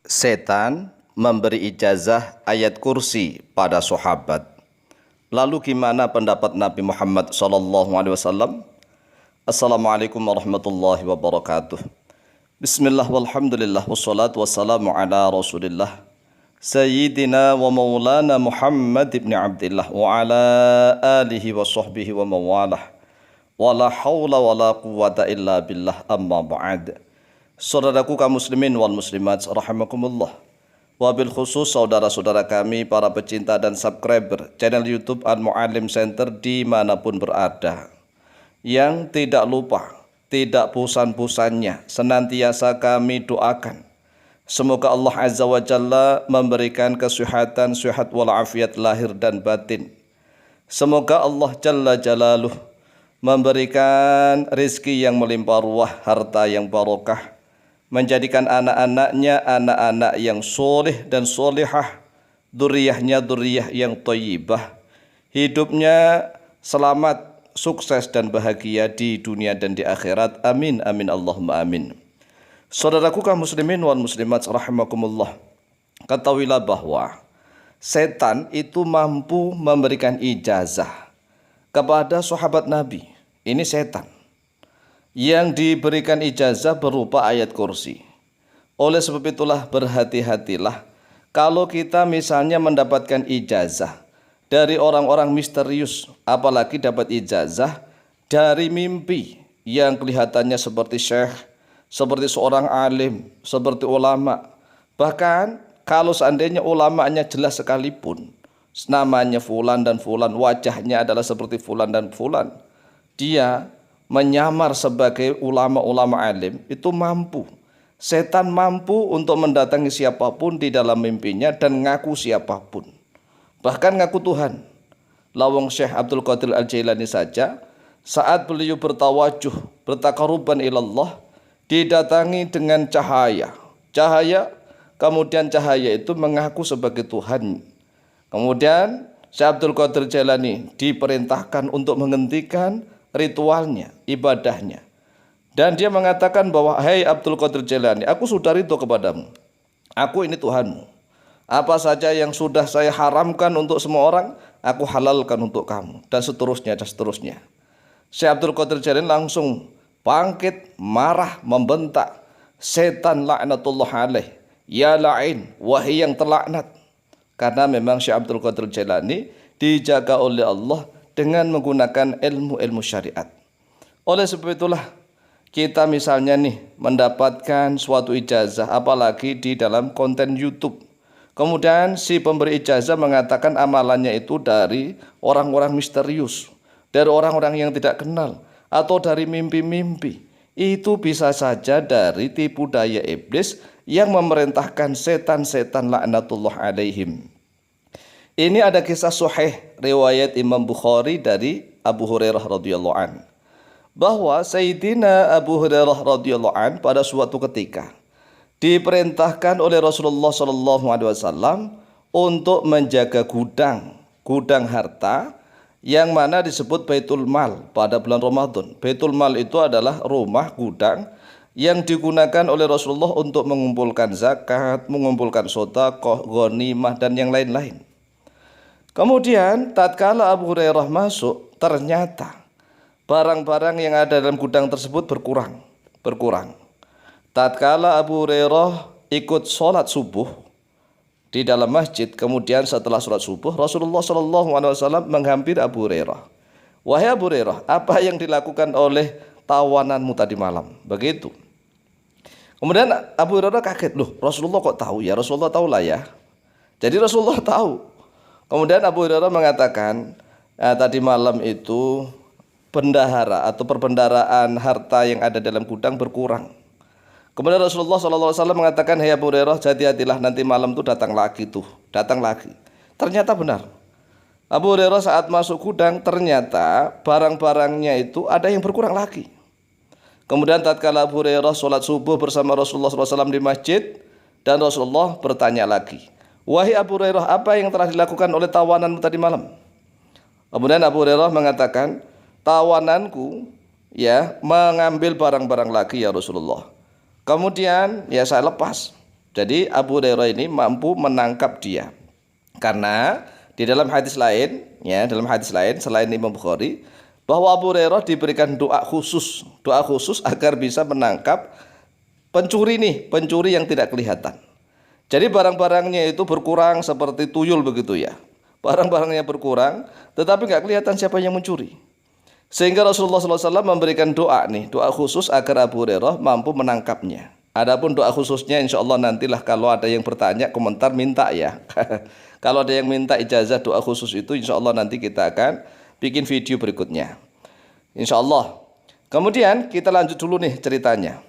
Setan memberi ijazah ayat kursi pada sahabat. Lalu gimana pendapat Nabi Muhammad SAW? Assalamualaikum warahmatullahi wabarakatuh. Bismillah walhamdulillah wassalatu wassalamu ala rasulillah Sayyidina wa maulana Muhammad ibn Abdillah wa ala alihi wa sahbihi wa mawalah wa la hawla wa la quwata illa billah amma ba'd. Saudaraku kaum muslimin wal muslimat rahimakumullah. Wabil khusus saudara-saudara kami para pecinta dan subscriber channel YouTube Al-Mu'allim Center dimanapun berada, yang tidak lupa, tidak bosan-bosannya senantiasa kami doakan semoga Allah Azza wa Jalla memberikan kesehatan, sehat walafiat lahir dan batin. Semoga Allah Jalla Jalaluh memberikan rezeki yang melimpah ruah, harta yang barokah, menjadikan anak-anaknya anak-anak yang soleh dan solehah, duriyahnya duriyah yang thayyibah, hidupnya selamat, sukses dan bahagia di dunia dan di akhirat. Amin amin Allahumma amin. Saudaraku kaum muslimin wal muslimat rahimakumullah, ketahuilah bahwa setan itu mampu memberikan ijazah kepada sahabat Nabi. Ini setan yang diberikan ijazah berupa ayat kursi. Oleh sebab itulah berhati-hatilah kalau kita misalnya mendapatkan ijazah dari orang-orang misterius, apalagi dapat ijazah dari mimpi yang kelihatannya seperti syekh, seperti seorang alim, seperti ulama. Bahkan kalau seandainya ulamanya jelas sekalipun, namanya fulan dan fulan, wajahnya adalah seperti fulan dan fulan, dia menyamar sebagai ulama-ulama alim, itu mampu. Setan mampu untuk mendatangi siapapun di dalam mimpinya dan ngaku siapapun, bahkan ngaku Tuhan. Lawang Syekh Abdul Qadir Al-Jailani saja, saat beliau bertawajuh, bertaqarruban ilallah, didatangi dengan cahaya. Kemudian cahaya itu mengaku sebagai Tuhan. Kemudian Syekh Abdul Qadir Jailani diperintahkan untuk menghentikan ritualnya, ibadahnya, dan dia mengatakan bahwa, "Hai Abdul Qadir Jailani, aku sudah ridho kepadamu, aku ini Tuhanmu, apa saja yang sudah saya haramkan untuk semua orang, aku halalkan untuk kamu," dan seterusnya dan seterusnya. Syekh Abdul Qadir Jailani langsung bangkit, marah, membentak, "Setan laknatullah alaih, ya la'in, wahai yang terlaknat." Karena memang Syekh Abdul Qadir Jailani dijaga oleh Allah dengan menggunakan ilmu-ilmu syariat. Oleh sebab itulah kita misalnya nih mendapatkan suatu ijazah, apalagi di dalam konten YouTube, kemudian si pemberi ijazah mengatakan amalannya itu dari orang-orang misterius, dari orang-orang yang tidak kenal, atau dari mimpi-mimpi. Itu bisa saja dari tipu daya iblis yang memerintahkan setan-setan laknatullah alaihim. Ini ada kisah sahih riwayat Imam Bukhari dari Abu Hurairah radhiyallahu an, bahwa Sayyidina Abu Hurairah radhiyallahu an pada suatu ketika diperintahkan oleh Rasulullah SAW untuk menjaga gudang harta yang mana disebut Baitul Mal pada bulan Ramadan. Baitul Mal itu adalah rumah gudang yang digunakan oleh Rasulullah untuk mengumpulkan zakat, mengumpulkan sedekah, ghanimah dan yang lain-lain. Kemudian tatkala Abu Hurairah masuk, ternyata barang-barang yang ada dalam gudang tersebut berkurang. Tatkala Abu Hurairah ikut sholat subuh di dalam masjid, kemudian setelah sholat subuh Rasulullah SAW menghampiri Abu Hurairah. "Wahai Abu Hurairah, apa yang dilakukan oleh tawananmu tadi malam?" Begitu. Kemudian Abu Hurairah kaget, "Loh, Rasulullah kok tahu ya?" "Rasulullah tahulah ya." Jadi Rasulullah tahu. Kemudian Abu Hurairah mengatakan, tadi malam itu bendahara atau perbendaharaan harta yang ada dalam gudang berkurang. Kemudian Rasulullah SAW mengatakan, "Hai Abu Hurairah, hati-hatilah, nanti malam itu datang lagi. Ternyata benar. Abu Hurairah saat masuk gudang, ternyata barang-barangnya itu ada yang berkurang lagi. Kemudian tatkala Abu Hurairah sholat subuh bersama Rasulullah SAW di masjid, dan Rasulullah bertanya lagi, "Wahai Abu Hurairah, apa yang telah dilakukan oleh tawananmu tadi malam?" Kemudian Abu Hurairah mengatakan, "Tawananku mengambil barang-barang lagi ya Rasulullah. Kemudian saya lepas. Jadi Abu Hurairah ini mampu menangkap dia. Karena di dalam hadis lain, ya, dalam hadis lain selain Imam Bukhari, bahwa Abu Hurairah diberikan doa khusus agar bisa menangkap pencuri yang tidak kelihatan. Jadi barang-barangnya itu berkurang seperti tuyul begitu ya. Barang-barangnya berkurang, tetapi nggak kelihatan siapa yang mencuri. Sehingga Rasulullah SAW memberikan doa khusus agar Abu Hurairah mampu menangkapnya. Adapun doa khususnya insya Allah nantilah kalau ada yang bertanya komentar minta ya. Kalau ada yang minta ijazah doa khusus itu insya Allah nanti kita akan bikin video berikutnya. Insya Allah. Kemudian kita lanjut dulu nih ceritanya.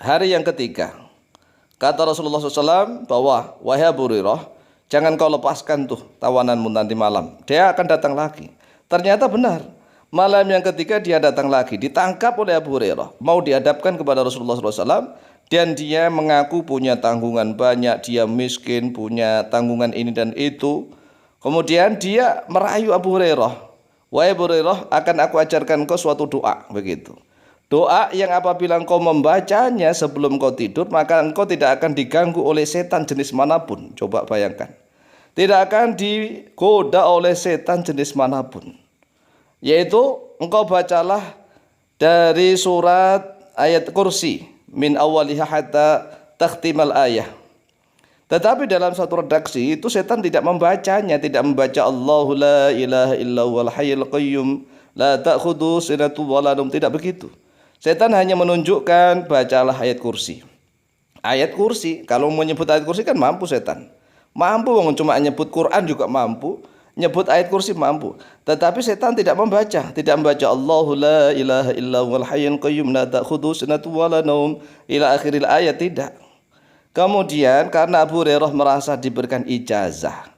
Hari yang ketiga, kata Rasulullah SAW bahwa wahai Abu Hurairah, jangan kau lepaskan tuh tawananmu nanti malam. Dia akan datang lagi. Ternyata benar. Malam yang ketiga dia datang lagi, ditangkap oleh Abu Hurairah, mau dihadapkan kepada Rasulullah SAW, dan dia mengaku punya tanggungan banyak, dia miskin, punya tanggungan ini dan itu. Kemudian dia merayu Abu Hurairah, wahai Abu Hurairah, akan aku ajarkan kau suatu doa, begitu. Doa yang apabila engkau membacanya sebelum kau tidur, maka engkau tidak akan diganggu oleh setan jenis manapun. Coba bayangkan, tidak akan digoda oleh setan jenis manapun. Yaitu engkau bacalah dari surat ayat kursi min awwaliha hatta takhtimal ayah. Tetapi dalam satu redaksi itu setan tidak membacanya, tidak membaca Allahu la ilaha illa huwal hayyul qayyum la ta'khudhu sinatun wa la nawm, tidak begitu. Setan hanya menunjukkan bacalah ayat kursi. Ayat kursi, kalau mau nyebut ayat kursi kan mampu setan. Mampu, cuma nyebut Quran juga mampu, nyebut ayat kursi mampu. Tetapi setan tidak membaca Allahu la ilaha illa huwal hayyul qayyum la ta'khudhu sinatun wa la nawm ila akhiril ayat, tidak. Kemudian karena Abu Hurairah merasa diberikan ijazah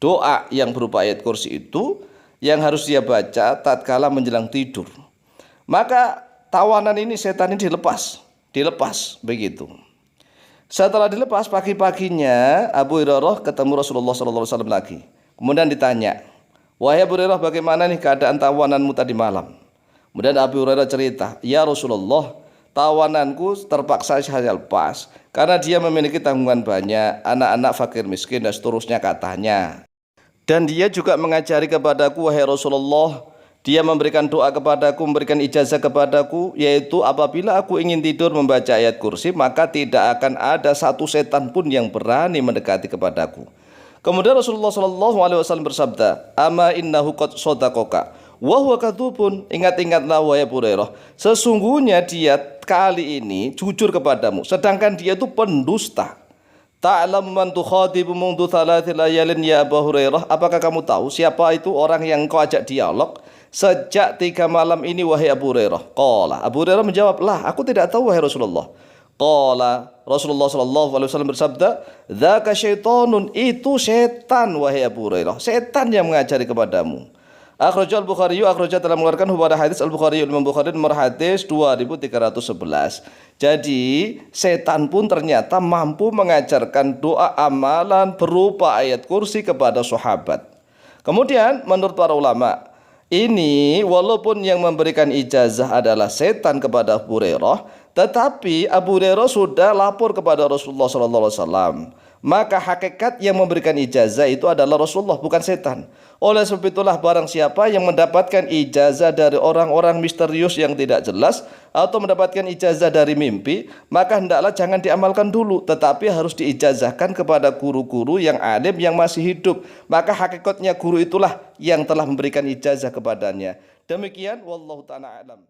doa yang berupa ayat kursi itu yang harus dia baca tatkala menjelang tidur, maka tawanan ini, setan ini dilepas begitu. Setelah dilepas, pagi-paginya Abu Hurairah ketemu Rasulullah SAW lagi. Kemudian ditanya, wahai Abu Hurairah, bagaimana nih keadaan tawananmu tadi malam? Kemudian Abu Hurairah cerita, ya Rasulullah, tawananku terpaksa saya lepas karena dia memiliki tanggungan banyak, anak-anak fakir miskin dan seterusnya katanya. Dan dia juga mengajari kepadaku, wahai Rasulullah, dia memberikan doa kepadaku, memberikan ijazah kepadaku, yaitu apabila aku ingin tidur membaca ayat kursi, maka tidak akan ada satu setan pun yang berani mendekati kepadaku. Kemudian Rasulullah SAW bersabda, ama innahu qad shadaqaka wa huwa kadzubun. Ingat-ingatlah wahai Abu Hurairah, sesungguhnya dia kali ini jujur kepadamu, sedangkan dia itu pendusta. Ta'lam man tukhatibu mundu thalathi layalin ya Abu Hurairah, apakah kamu tahu siapa itu orang yang kau ajak dialog sejak 3 malam ini wahai Abu Hurairah? Qala, Abu Hurairah menjawab, lah aku tidak tahu wahai Rasulullah. Qala, Rasulullah SAW bersabda, dzaka syaitonun, itu setan wahai Abu Hurairah, setan yang mengajari kepadamu. Akhrajal Bukhari, akhrajat telah mengeluarkan pada hadis Al-Bukhari, Imam Bukhari nomor hadis 2311. Jadi setan pun ternyata mampu mengajarkan doa amalan berupa ayat kursi kepada sahabat. Kemudian menurut para ulama, ini walaupun yang memberikan ijazah adalah setan kepada Abu Hurairah, tetapi Abu Hurairah sudah lapor kepada Rasulullah SAW. Maka hakikat yang memberikan ijazah itu adalah Rasulullah, bukan setan. Oleh sebab itulah barang siapa yang mendapatkan ijazah dari orang-orang misterius yang tidak jelas atau mendapatkan ijazah dari mimpi, maka hendaklah jangan diamalkan dulu, tetapi harus diijazahkan kepada guru-guru yang alim yang masih hidup. Maka hakikatnya guru itulah yang telah memberikan ijazah kepadanya. Demikian wallahu ta'ala alam.